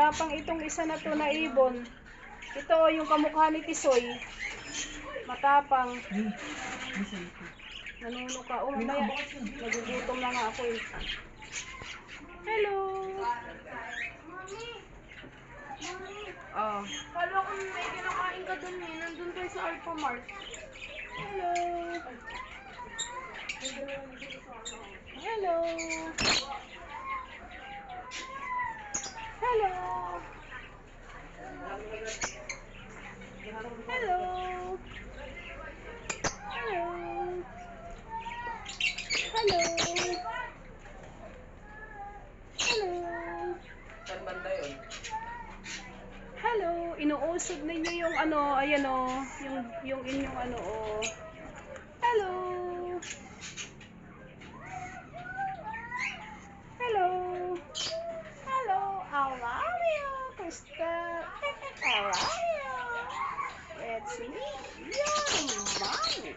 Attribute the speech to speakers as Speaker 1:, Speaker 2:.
Speaker 1: Matapang itong isa na to na ibon. Ito yung kamukha ni Tisoy. Matapang. Nanuno ka. Oh, mamaya. Nagugutom na nga ako eh. Hello. Oh.
Speaker 2: Kala ko may kinakain ka dun eh. Nandun tayo sa Alpha Mart.
Speaker 1: Hello. Hello. Hello. Hello. Hello. Hello. Hello.
Speaker 3: Saan banda yun?
Speaker 1: Hello. Inuusog ninyo yung ano, ayan o. Yung inyong ano o. Hello. Hello. Hello. I love you. Kusta? I love you. It's me, your mommy.